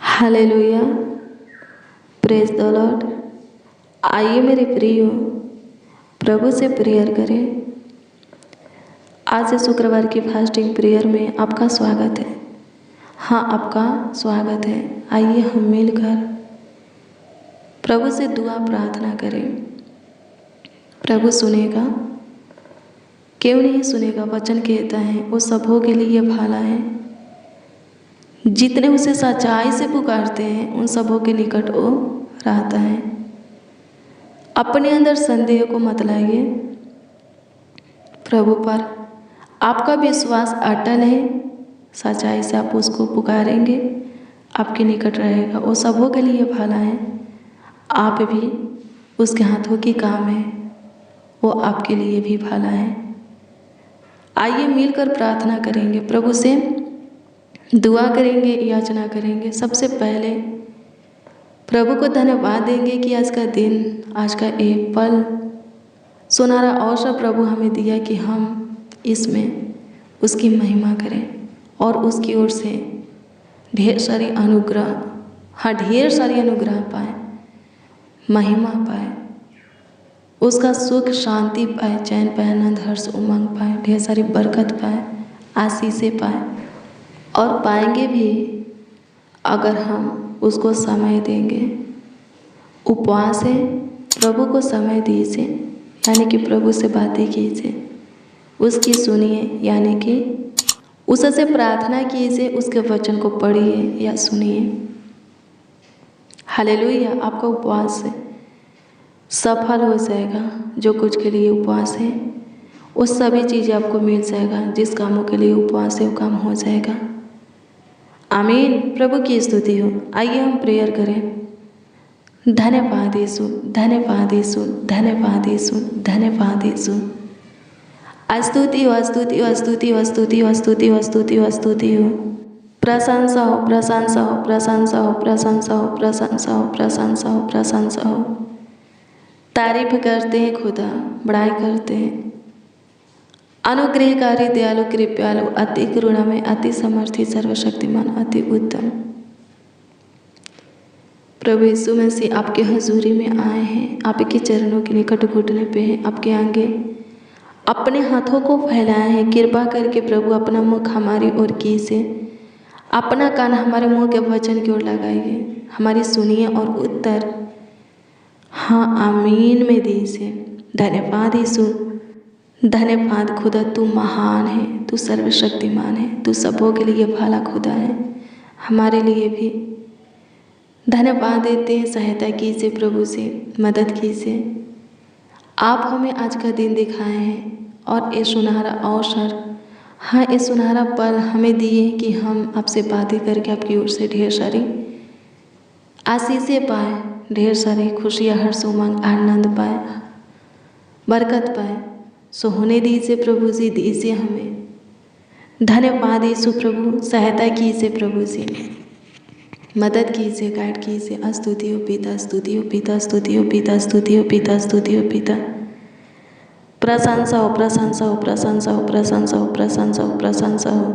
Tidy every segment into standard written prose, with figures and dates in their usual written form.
Hallelujah, praise the Lord. आइए मेरे प्रियो, प्रभु से प्रेयर करें। आज शुक्रवार की फास्टिंग प्रेयर में आपका स्वागत है। हाँ, आपका स्वागत है। आइए हम मिलकर प्रभु से दुआ प्रार्थना करें। प्रभु सुनेगा, क्यों नहीं सुनेगा। वचन कहता है वो सबों के लिए भला है। जितने उसे सच्चाई से पुकारते हैं उन सबों के निकट वो रहता है। अपने अंदर संदेह को मत लाइए। प्रभु पर आपका विश्वास अटल है। सच्चाई से आप उसको पुकारेंगे, आपके निकट रहेगा। वो सबों के लिए भला है। आप भी उसके हाथों की काम है, वो आपके लिए भी भला है। आइए मिलकर प्रार्थना करेंगे, प्रभु से दुआ करेंगे, याचना करेंगे। सबसे पहले प्रभु को धन्यवाद देंगे कि आज का दिन, आज का एक पल, सुनहरा अवसर प्रभु हमें दिया कि हम इसमें उसकी महिमा करें और उसकी ओर से ढेर सारी अनुग्रह पाए, महिमा पाए, उसका सुख शांति पाए, चैन पाए, आनंद हर्ष उमंग पाए, ढेर सारी बरकत पाए, आशीषें पाए। और पाएंगे भी अगर हम उसको समय देंगे। उपवास है, प्रभु को समय दीजिए, यानी कि प्रभु से बातें कीजिए, उसकी सुनिए, यानी कि उससे प्रार्थना कीजिए, उसके वचन को पढ़िए या सुनिए। हालेलुया, आपका उपवास है सफल हो जाएगा। जो कुछ के लिए उपवास है वो सभी चीज़ें आपको मिल जाएगा। जिस कामों के लिए उपवास है वो काम हो जाएगा। आमीन। प्रभु की स्तुति हो। आइए हम प्रेयर करें। धन्यवाद यीशु, धन्यवाद यीशु, धन्यवाद यीशु, धन्यवाद यीशु। स्तुति हो, स्तुति हो, स्तुति हो, स्तुति हो, स्तुति हो, स्तुति हो, स्तुति हो। प्रशंसा हो, प्रशंसा हो, प्रशंसा हो, प्रशंसा हो, प्रशंसा हो, प्रशंसा हो, प्रशंसा हो। तारीफ करते हैं खुदा, बड़ाई करते हैं। अनुग्रहकारी, दयालु, कृपालु, अति करुणा में, अति समर्थी, सर्वशक्तिमान, अति उत्तम प्रभु यीशु मसीह आपके हजूरी में आए हैं। आपके चरणों के निकट घुटने पे हैं, आपके आगे अपने हाथों को फैलाए हैं। कृपा करके प्रभु अपना मुख हमारी ओर कीजिए, अपना कान हमारे मुंह के वचन की ओर लगाइए, हमारी सुनिए और उत्तर हाँ आमीन में दीजिए। धन्यवाद यीशु, धन्यवाद खुदा, तू महान है, तू सर्वशक्तिमान है, तू सबों के लिए भला खुदा है, हमारे लिए भी। धन्यवाद देते हैं। सहायता कीजिए, प्रभु से मदद कीजिए। आप हमें आज का दिन दिखाए हैं और ये सुनहरा अवसर, हाँ ये सुनहरा पल हमें दिए कि हम आपसे बातें करके आपकी ओर से ढेर सारी आशीषें पाए, ढेर सारी खुशियाँ, हर्ष उमंग, आनंद पाए, बरकत पाए। सो होने दीजिए प्रभु जी, दीजिए हमें। धन्यवाद यीशु प्रभु, सहायता कीजिए प्रभु जी, मदद कीजिए, गाइड कीजिए। स्तुति हो पिता, स्तुति हो पिता, स्तुति हो पिता, स्तुति हो पिता, स्तुति हो पिता। प्रशंसा हो, प्रशंसा हो, प्रशंसा हो, प्रशंसा हो, प्रशंसा हो, प्रशंसा हो।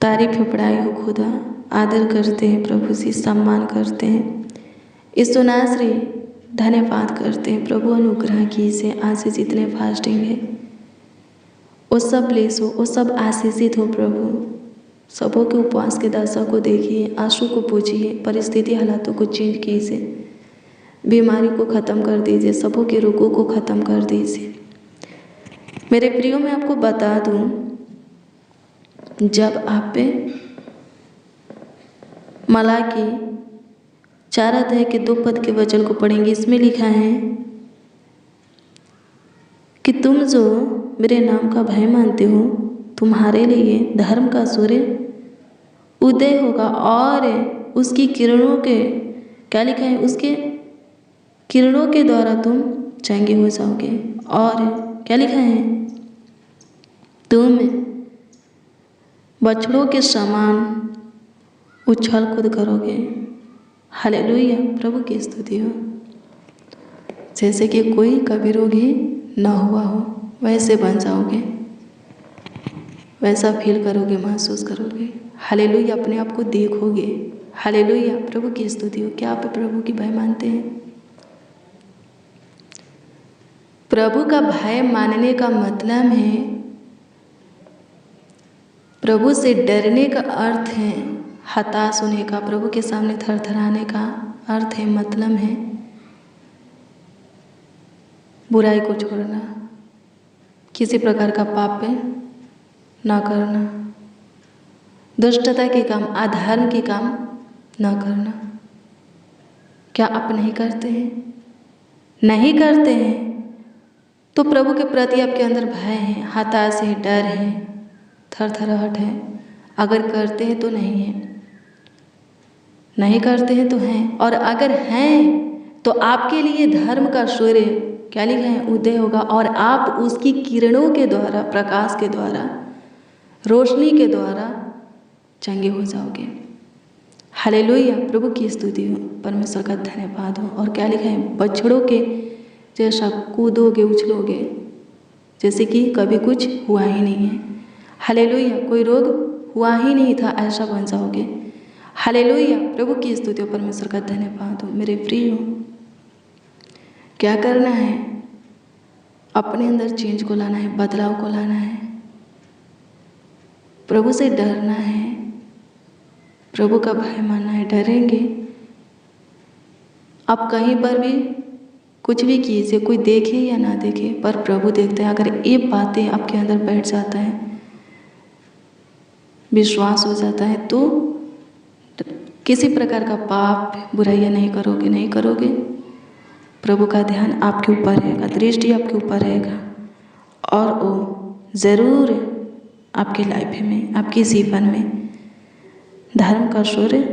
तारीफ बड़ाई हो खुदा, आदर करते हैं प्रभु जी, सम्मान करते हैं। इस नासरी धन्यवाद करते हैं प्रभु। अनुग्रह कीजिए। आज से जितने फास्टिंग है वो सब ब्लेस हो, वो सब आशीषित हो प्रभु। सबों के उपवास के दशा को देखिए, आंसू को पूछिए, परिस्थिति हालातों को चेंज कीजिए, बीमारी को ख़त्म कर दीजिए, सबों के रोगों को ख़त्म कर दीजिए। मेरे प्रियो, मैं आपको बता दूं, जब आप पे मलाकी 4 अध्याय के 2 पद के वचन को पढ़ेंगे, इसमें लिखा है कि तुम जो मेरे नाम का भय मानते हो, तुम्हारे लिए धर्म का सूर्य उदय होगा और उसकी किरणों के, क्या लिखा है, उसके किरणों के द्वारा तुम चंगे हो जाओगे। और क्या लिखा है, तुम बछड़ों के समान उछल कूद करोगे। हालेलुया, प्रभु की स्तुति हो। जैसे कि कोई कभी रोग ही न हुआ हो वैसे बन जाओगे, वैसा फील करोगे, महसूस करोगे। हालेलुया, अपने आप को देखोगे। हालेलुया, प्रभु की स्तुति हो। क्या आप प्रभु की भय मानते हैं? प्रभु का भय मानने का मतलब है, प्रभु से डरने का अर्थ है हताश होने का, प्रभु के सामने थरथराने का अर्थ है, मतलब है बुराई को छोड़ना, किसी प्रकार का पाप ना करना, दुष्टता के काम, अधर्म के काम ना करना। क्या आप नहीं करते हैं? नहीं करते हैं तो प्रभु के प्रति आपके अंदर भय है, हताश है, डर है, थरथराहट है। अगर करते हैं तो नहीं है, नहीं करते हैं तो हैं, और अगर हैं तो आपके लिए धर्म का सूर्य क्या लिखा है? उदय होगा, और आप उसकी किरणों के द्वारा, प्रकाश के द्वारा, रोशनी के द्वारा चंगे हो जाओगे। हालेलुया, प्रभु की स्तुति हो, परमेश्वर का धन्यवाद हो। और क्या लिखा है? बछड़ों के जैसा कूदोगे, उछलोगे, जैसे कि कभी कुछ हुआ ही नहीं है। हालेलुया, कोई रोग हुआ ही नहीं था, ऐसा बन जाओगे। हालेलुया, प्रभु की स्तुति हो, परमेश्वर का धन्यवाद हो। मेरे प्रिय, क्या करना है? अपने अंदर चेंज को लाना है, बदलाव को लाना है, प्रभु से डरना है, प्रभु का भय मानना है। डरेंगे आप कहीं पर भी कुछ भी कीजिए, कोई देखे या ना देखे, पर प्रभु देखते हैं। अगर ये बातें आपके अंदर बैठ जाता है, विश्वास हो जाता है, तो किसी प्रकार का पाप, बुराइयाँ नहीं करोगे, नहीं करोगे। प्रभु का ध्यान आपके ऊपर रहेगा, दृष्टि आपके ऊपर रहेगा, और वो ज़रूर आपके लाइफ में, आपके जीवन में धर्म का सूर्य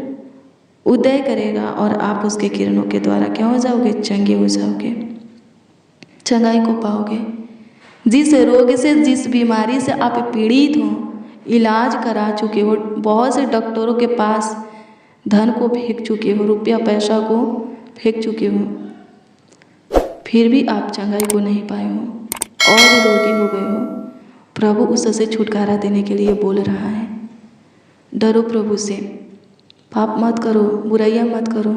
उदय करेगा, और आप उसके किरणों के द्वारा क्या हो जाओगे? चंगे हो जाओगे, चंगाई को पाओगे। जिस रोग से, जिस बीमारी से आप पीड़ित हो, इलाज करा चुके हो, बहुत से डॉक्टरों के पास धन को फेंक चुके हो, रुपया पैसा को फेंक चुके हो, फिर भी आप चंगाई को नहीं पाए हो और रोगी हो गए हो। प्रभु उससे छुटकारा देने के लिए बोल रहा है। डरो प्रभु से, पाप मत करो, बुराइयाँ मत करो,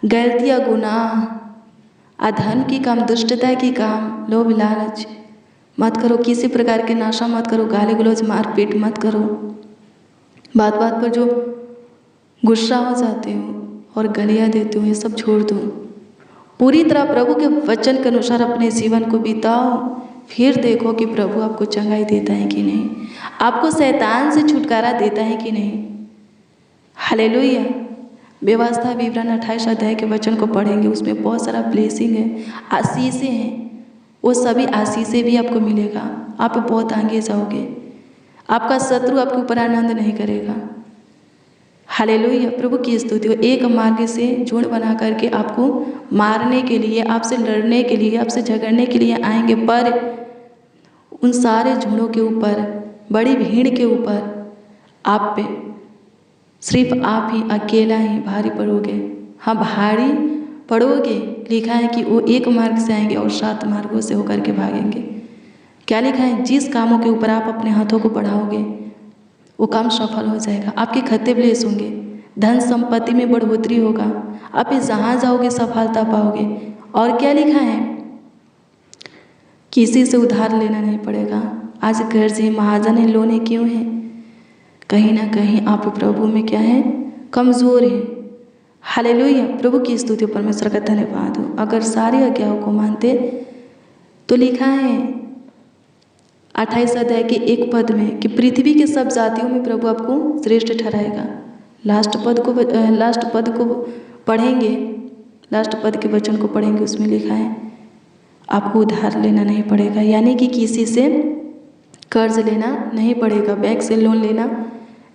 गलतियाँ, गुनाह, अधर्म की काम, दुष्टता की काम, लोभ लालच मत करो, किसी प्रकार के नशा मत करो, गाली गलौज, मारपीट मत करो, बात बात पर जो गुस्सा हो जाते हो और गालियाँ देते हो, ये सब छोड़ दो। पूरी तरह प्रभु के वचन के अनुसार अपने जीवन को बिताओ, फिर देखो कि प्रभु आपको चंगाई देता है कि नहीं, आपको शैतान से छुटकारा देता है कि नहीं। हालेलुया। व्यवस्था विवरण 28 अध्याय के वचन को पढ़ेंगे, उसमें बहुत सारा ब्लेसिंग है, आशीषें हैं, वो सभी आशीषें भी आपको मिलेगा। आप बहुत आगे जाओगे, आपका शत्रु आपके ऊपर आनंद नहीं करेगा। हालेलुया, प्रभु की स्तुति हो। एक मार्ग से झुंड बना करके आपको मारने के लिए, आपसे लड़ने के लिए, आपसे झगड़ने के लिए आएंगे, पर उन सारे झुंडों के ऊपर, बड़ी भीड़ के ऊपर आप पे सिर्फ आप ही अकेला ही भारी पड़ोगे। हाँ, भारी पड़ोगे। लिखा है कि वो एक मार्ग से आएंगे और 7 मार्गों से होकर के भागेंगे। क्या लिखा है? जिस कामों के ऊपर आप अपने हाथों को बढ़ाओगे वो काम सफल हो जाएगा, आपके खत्ते ब्लेस होंगे, धन संपत्ति में बढ़ोतरी होगा, आप जहाँ जाओगे सफलता पाओगे। और क्या लिखा है? किसी से उधार लेना नहीं पड़ेगा। आज कर्ज है, महाजन है, लोन है, क्यों है? कहीं ना कहीं आप प्रभु में क्या है? कमज़ोर है। हालेलुया, प्रभु की स्तुति, परमेश्वर का धन्यवाद हो। अगर सारी आज्ञाओं को मानते तो लिखा है 28 अध्याय के 1 पद में कि पृथ्वी के सब जातियों में प्रभु आपको श्रेष्ठ ठहराएगा। लास्ट पद को पढ़ेंगे, लास्ट पद के वचन को पढ़ेंगे, उसमें लिखा है आपको उधार लेना नहीं पड़ेगा, यानी कि किसी से कर्ज लेना नहीं पड़ेगा, बैंक से लोन लेना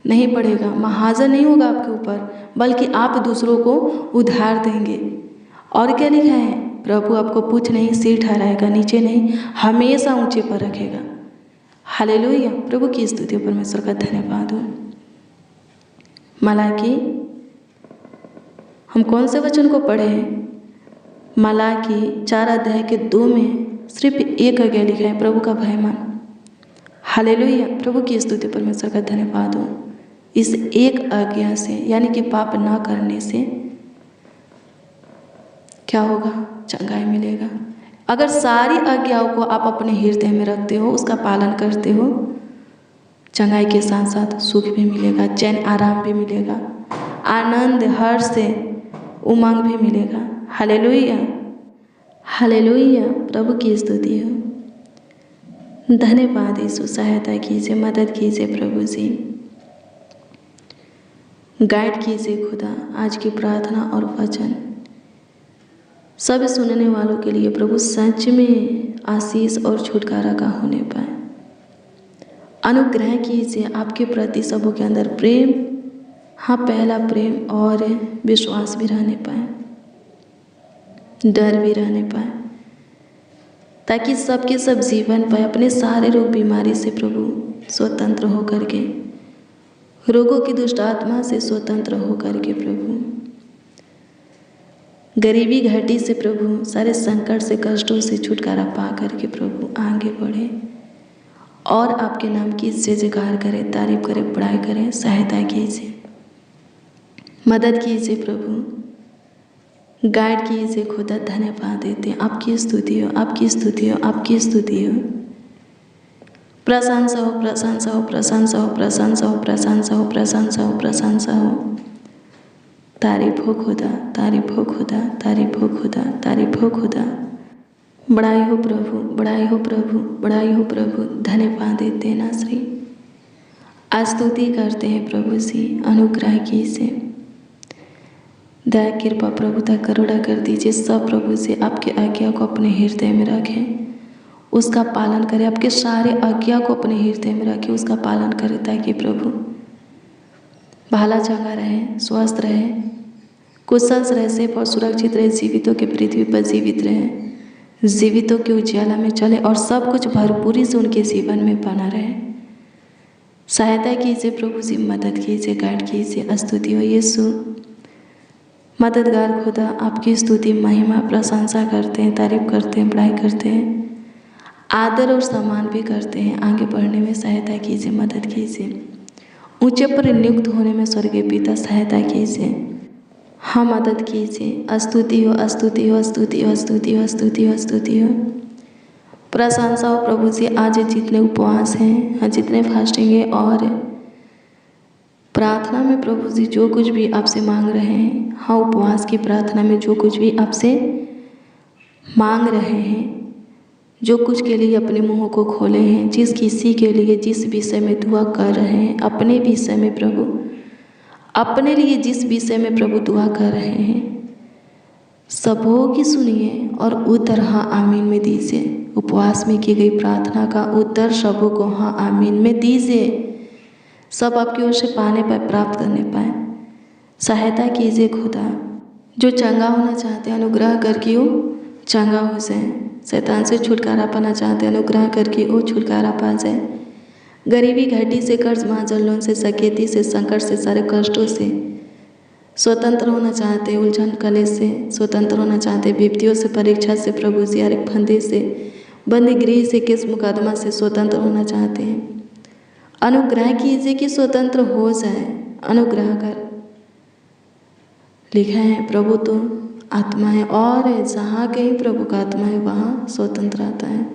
नहीं पड़ेगा, महाजन नहीं होगा आपके ऊपर, बल्कि आप दूसरों को उधार देंगे। और क्या लिखा है? प्रभु आपको पूछ नहीं सिर ठहराएगा, नीचे नहीं, हमेशा ऊंचे पर रखेगा। हालेलुया, प्रभु की स्तुति, परमेश्वर का धन्यवाद हो। मलाकी, हम कौन से वचन को पढ़े हैं? मलाकी 4 अध्याय के 2 में सिर्फ एक आज्ञा लिखा है, प्रभु का भय मान। हालेलुया, प्रभु की स्तुति, परमेश्वर का धन्यवाद हो। इस एक आज्ञा से, यानी कि पाप ना करने से क्या होगा? चंगाई मिलेगा। अगर सारी आज्ञाओं को आप अपने हृदय में रखते हो, उसका पालन करते हो, चंगाई के साथ साथ सुख भी मिलेगा, चैन आराम भी मिलेगा, आनंद हर्ष से उमंग भी मिलेगा। हालेलुया, हालेलुया, प्रभु की स्तुति हो। धन्यवाद यीशु, सहायता कीजिए, मदद कीजिए प्रभु जी, गाइड कीजिए खुदा। आज की प्रार्थना और वचन सब सुनने वालों के लिए प्रभु सच में आशीष और छुटकारा का होने पाए। अनुग्रह कीजिए आपके प्रति सबों के अंदर प्रेम, हाँ पहला प्रेम और विश्वास भी रहने पाए, डर भी रहने पाए, ताकि सबके सब जीवन पाए अपने सारे रोग बीमारी से प्रभु स्वतंत्र होकर के, रोगों की दुष्ट आत्मा से स्वतंत्र होकर के प्रभु, गरीबी घाटी से प्रभु, सारे संकट से कष्टों से छुटकारा पा करके प्रभु आगे बढ़े और आपके नाम की जय जयकार करें, तारीफ करें, बड़ाई करें। सहायता कीजिए, मदद कीजिए प्रभु, गाइड कीजिए खुदा। धन्यवाद देते हैं, आपकी स्तुति हो, आपकी स्तुति हो, आपकी स्तुति हो। प्रशंसा हो, प्रशंसा हो, प्रशंसा हो, प्रशंसा हो, प्रशंसा हो, प्रशंसा हो, प्रशंसा हो। तारीफ हो खुदा, तारीफ हो खुदा, तारीफ हो खुदा, तारीफ हो खुदा। बड़ाई हो प्रभु, बड़ाई हो प्रभु, बड़ाई हो प्रभु। धन्यवाद देते हैं नासरी, स्तुति करते हैं प्रभु जी। अनुग्रह कीजिए, दया कृपा प्रभुता करुणा कर दीजिए। सब प्रभु से आपकी आज्ञा को अपने हृदय में रखें, उसका पालन करें। आपके सारे आज्ञा को अपने हृदय में रखें, उसका पालन करें, ताकि प्रभु भाला चंगा रहे, स्वस्थ रहे, कुशल रहे, सेफ और सुरक्षित रहे, जीवितों के पृथ्वी पर जीवित रहे, जीवितों के उजाला में चले और सब कुछ भरपूरी से उनके जीवन में बना रहे। सहायता कीजिए प्रभु जी, मदद कीजिए, गाइड कीजिए। स्तुति हो यीशु, मददगार खुदा। आपकी स्तुति, महिमा, प्रशंसा करते हैं, तारीफ करते हैं, बड़ाई करते हैं, आदर और सम्मान भी करते हैं। आगे बढ़ने में सहायता कीजिए, मदद कीजिए। ऊंचे पर नियुक्त होने में स्वर्गीय पिता सहायता कीजिए, हाँ मदद कीजिए। स्तुति हो, स्तुति हो, स्तुति हो, स्तुति हो, स्तुति हो, स्तुति हो। प्रशंसा हो प्रभु जी। आज जितने उपवास हैं, जितने फास्टिंग है और प्रार्थना में प्रभु जी जो कुछ भी आपसे मांग रहे हैं, हाँ उपवास की प्रार्थना में जो कुछ भी आपसे मांग रहे हैं, जो कुछ के लिए अपने मुंहों को खोले हैं, जिस किसी के लिए जिस विषय में दुआ कर रहे हैं, अपने विषय में प्रभु, अपने लिए जिस विषय में प्रभु दुआ कर रहे हैं, सबों की सुनिए और उत्तर हाँ आमीन में दीजिए। उपवास में की गई प्रार्थना का उत्तर सबों को हाँ आमीन में दीजिए, सब आपकी ओर से पाने पाए, प्राप्त करने पाए। सहायता कीजिए खुदा। जो चंगा होना चाहते हैं, अनुग्रह करके वो चंगा हो जाए। शैतान से छुटकारा पाना चाहते हैं, अनुग्रह करके वो छुटकारा पा जाए। गरीबी घाटी से, कर्ज महाजन लोन से, सकेती से, संकट से, सारे कष्टों से स्वतंत्र होना चाहते हैं, उलझन कलेश से स्वतंत्र होना चाहते हैं, विपत्तियों से, परीक्षा से प्रभु जी, हर एक फंदे से, बंदी गृह से, केस मुकदमा से स्वतंत्र होना चाहते हैं। अनुग्रह कीजिए कि स्वतंत्र हो जाए। अनुग्रह कर, लिखा है प्रभु तो आत्मा है और जहाँ कहीं प्रभु का आत्मा है वहाँ स्वतंत्र आता है।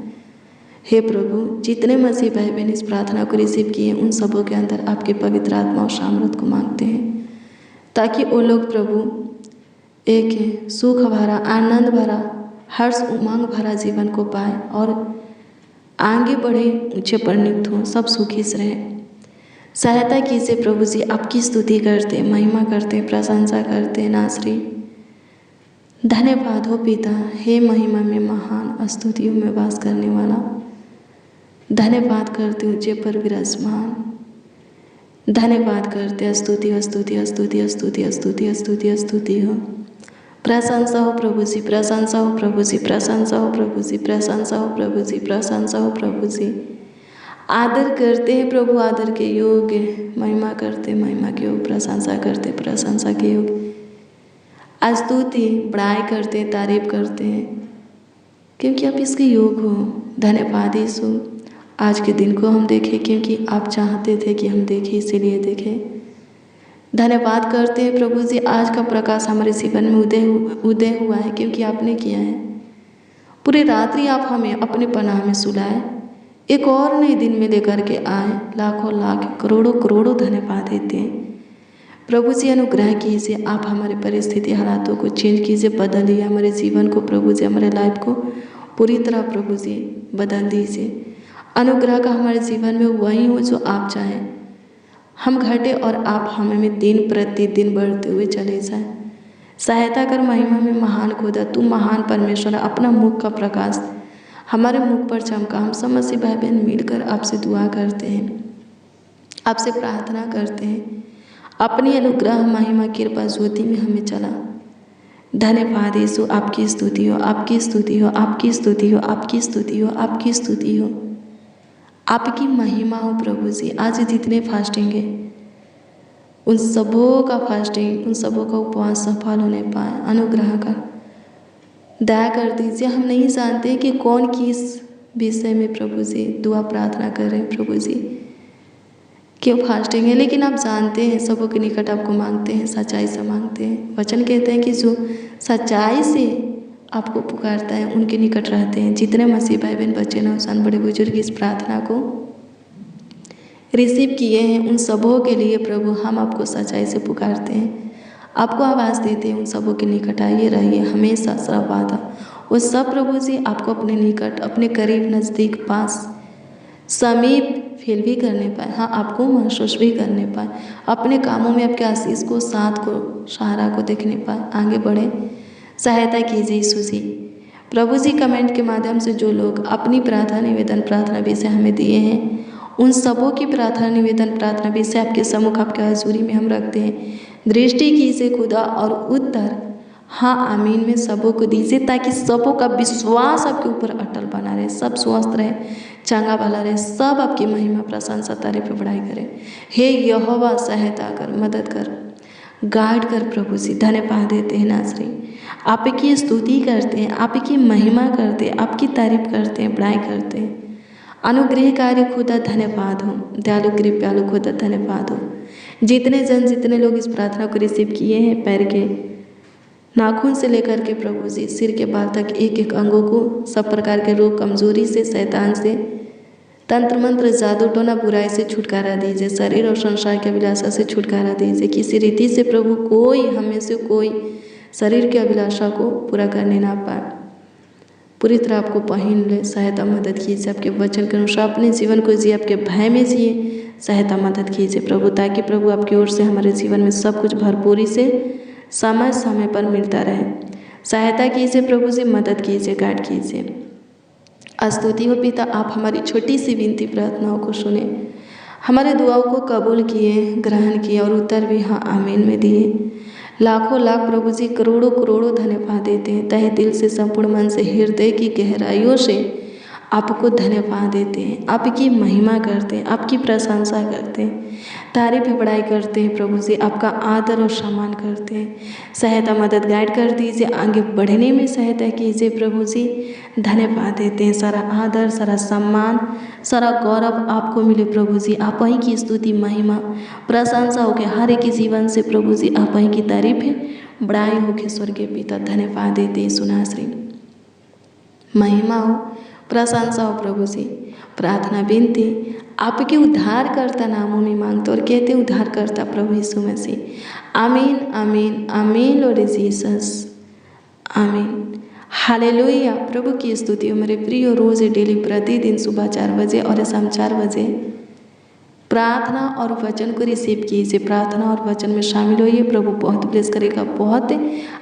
हे प्रभु, जितने मसीह भाई बहन इस प्रार्थना को रिसीव किए, उन सबों के अंदर आपके पवित्र आत्मा और सामर्थ को मांगते हैं, ताकि वो लोग प्रभु एक सुख भरा, आनंद भरा, हर्ष उमंग भरा जीवन को पाए और आगे बढ़े, ऊंचे पर नियुक्त हो, सब सुखी से रहे। सहायता कीजिए प्रभु जी। आपकी स्तुति करते, महिमा करते, प्रशंसा करते नासरी। धन्यवाद हो पिता, हे महिमा में महान, स्तुतियों में वास करने वाला। धन्यवाद करते ऊंचे पर विराजमान, धन्यवाद करते। स्तुति स्तुति स्तुति स्तुति स्तुति स्तुति स्तुति हो। प्रशंसा हो प्रभु जी, प्रशंसा हो प्रभु जी, प्रशंसा हो प्रभु जी, प्रशंसा हो प्रभु जी, प्रशंसा हो प्रभु जी। आदर करते हैं प्रभु, आदर के योग्य, महिमा करते, महिमा के योग, प्रशंसा करते, प्रशंसा के योग, स्तुति बड़ाई करते, तारीफ करते हैं, क्योंकि आप इसके योग हो। धन्यवाद यीशु, आज के दिन को हम देखें क्योंकि आप चाहते थे कि हम देखें, इसीलिए देखें। धन्यवाद करते हैं प्रभु जी, आज का प्रकाश हमारे जीवन में उदय हुआ है क्योंकि आपने किया है। पूरी रात्रि आप हमें अपने पनाह में सुलाए, एक और नए दिन में लेकर के आए। लाखों लाख करोड़ों करोड़ों धन्यवाद देते हैं प्रभु जी। अनुग्रह कीजिए, आप हमारे परिस्थिति हालातों को चेंज कीजिए, बदलिए हमारे जीवन को प्रभु जी, हमारे लाइफ को पूरी तरह प्रभु जी बदल दीजिए। अनुग्रह का हमारे जीवन में वही हो जो आप चाहें, हम घटे और आप हमें दिन प्रतिदिन बढ़ते हुए चले जाएं। सहायता कर महिमा में महान खुदा, तू महान परमेश्वर, अपना मुख का प्रकाश हमारे मुख पर चमका। हम सब मसीह भाई बहन मिलकर आपसे दुआ करते हैं, आपसे प्रार्थना करते हैं, अपनी अनुग्रह महिमा कृपा ज्योति में हमें चला। धन्यवाद यीशु, आपकी स्तुति हो, आपकी स्तुति हो, आपकी स्तुति हो, आपकी स्तुति हो, आपकी स्तुति हो, आपकी महिमा हो प्रभु जी। आज जितने फास्टिंग है उन सबों का फास्टिंग, उन सबों का उपवास सफल होने पाए। अनुग्रह कर दया कर दीजिए। हम नहीं जानते कि कौन किस विषय में प्रभु जी दुआ प्रार्थना कर रहे हैं प्रभु जी, क्यों फास्टिंग है, लेकिन आप जानते हैं सबों के निकट आपको मांगते हैं, सच्चाई से मांगते हैं। वचन कहते हैं कि जो सच्चाई से आपको पुकारता है उनके निकट रहते हैं। जितने मसीह भाई बहन, बच्चे, नौजवान, बड़े बुजुर्ग इस प्रार्थना को रिसीव किए हैं, उन सबों के लिए प्रभु हम आपको सच्चाई से पुकारते हैं, आपको आवाज़ देते हैं। उन सबों के निकट आइए, रहिए हमेशा सर्वदा। वो सब प्रभु जी आपको अपने निकट, अपने करीब, नज़दीक, पास, समीप फील भी करने पाए, हाँ आपको महसूस भी करने पाए, अपने कामों में आपके आशीष को, साथ को, सहारा को देखने पाए, आगे बढ़े। सहायता कीजिए यीशु जी। प्रभु जी कमेंट के माध्यम से जो लोग अपनी प्रार्थना निवेदन प्रार्थना विषय हमें दिए हैं, उन सबों की प्रार्थना निवेदन प्रार्थना विषय आपके सम्मुख, आपके हजूरी में हम रखते हैं। दृष्टि कीजिए खुदा और उत्तर हाँ आमीन में सबों को दीजिए, ताकि सबों का विश्वास आपके ऊपर अटल बना रहे, सब स्वस्थ रहे, चंगा भला रहे, सब आपकी महिमा, प्रशंसा, तारीफ, बढ़ाई करें। हे यहोवा सहायता कर, मदद कर, गाइड कर प्रभु जी। धन्यवाद देते हैं नाज़री, आपकी स्तुति करते हैं, आपकी महिमा करते हैं, आपकी तारीफ करते हैं, बढ़ाई करते हैं। अनुग्रहकारी खुदा धन्यवाद हो, दयालु कृपालु खुदा धन्यवाद हो। जितने लोग इस प्रार्थना को रिसीव किए हैं, पैर के नाखून से लेकर के प्रभु जी सिर के बाल तक एक एक अंगों को, सब प्रकार के रोग, कमजोरी से, शैतान से, तंत्र मंत्र, जादू टोना, बुराई से छुटकारा दीजिए। शरीर और संसार के अभिलाषा से छुटकारा दीजिए। किसी रीति से प्रभु कोई हमें से कोई शरीर की अभिलाषा को पूरा करने ना पाए, पूरी तरह आपको पहन ले। सहायता मदद कीजिए, आपके वचन के अनुसार अपने जीवन को जिए, आपके भय में जिए। सहायता मदद कीजिए प्रभु, ताकि प्रभु आपकी ओर से हमारे जीवन में सब कुछ भरपूरी से समय समय पर मिलता रहे। सहायता कीजिए प्रभु जी, मदद कीजिए, गाइड कीजिए। स्तुति हो पिता, आप हमारी छोटी सी विनती प्रार्थनाओं को सुने, हमारे दुआओं को कबूल किए, ग्रहण किए और उत्तर भी हाँ आमीन में दिए। लाखों लाख प्रभु जी करोड़ों करोड़ों धन्यवाद देते हैं। तहे दिल से, संपूर्ण मन से, हृदय की गहराइयों से आपको धन्यवाद देते हैं, आपकी महिमा करते हैं, आपकी प्रशंसा करते हैं, तारीफ बड़ाई करते हैं प्रभु जी, आपका आदर और सम्मान करते हैं। सहायता मदद गाइड कर दीजिए, आगे बढ़ने में सहायता कीजिए प्रभु जी। धन्यवाद देते हैं, सारा आदर, सारा सम्मान, सारा गौरव आपको मिले प्रभु जी। आप ही की स्तुति, महिमा, प्रशंसा हो के हर एक जीवन से प्रभु जी, आप ही की तारीफ है, बड़ाई हो के स्वर्गीय पिता। धन्यवाद देते हैं सुनाश्री, महिमा हो, प्रशंसा हो प्रभु जी। प्रार्थना विनती आपके उद्धारकर्ता नामों में मांगते और कहते उद्धारकर्ता प्रभु यीशु मसीह। आमीन आमीन आमीन लॉर्ड जीसस, आमीन। हालेलुया। प्रभु की स्तुति हो मेरे प्रिय। रोज़ डेली प्रतिदिन सुबह 4 बजे और शाम 4 बजे प्रार्थना और वचन को रिसीव कीजिए, प्रार्थना और वचन में शामिल होइए। प्रभु बहुत ब्लेस करेगा, बहुत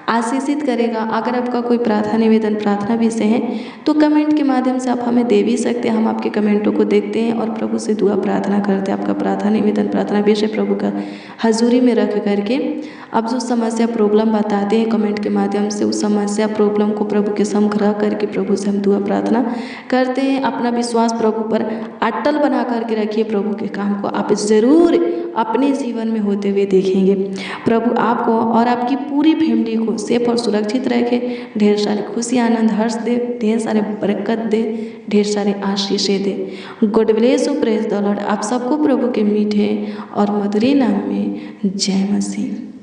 आशीषित करेगा। अगर आपका कोई प्रार्थना निवेदन, प्रार्थना विषय है तो कमेंट के माध्यम से आप हमें दे भी सकते हैं। हम आपके कमेंटों को देखते हैं और प्रभु से दुआ प्रार्थना करते हैं। आपका प्रार्थना निवेदन, प्रार्थना विषय प्रभु का हजूरी में रख करके आप जो समस्या, प्रॉब्लम बताते हैं कमेंट के माध्यम से, उस समस्या, प्रॉब्लम को प्रभु के सम्मुख रख करके प्रभु से हम दुआ प्रार्थना करते हैं। अपना विश्वास प्रभु पर अटल बना करके रखिए, प्रभु के काम को को आप ज़रूर अपने जीवन में होते हुए देखेंगे। प्रभु आपको और आपकी पूरी फैमिली को सेफ और सुरक्षित रखे, ढेर सारी खुशी, आनंद, हर्ष दे, ढेर सारे बरकत दे, ढेर सारे आशीषें दे। God bless you, praise the lord. आप सबको प्रभु के मीठे और मधुर नाम में जय मसीह।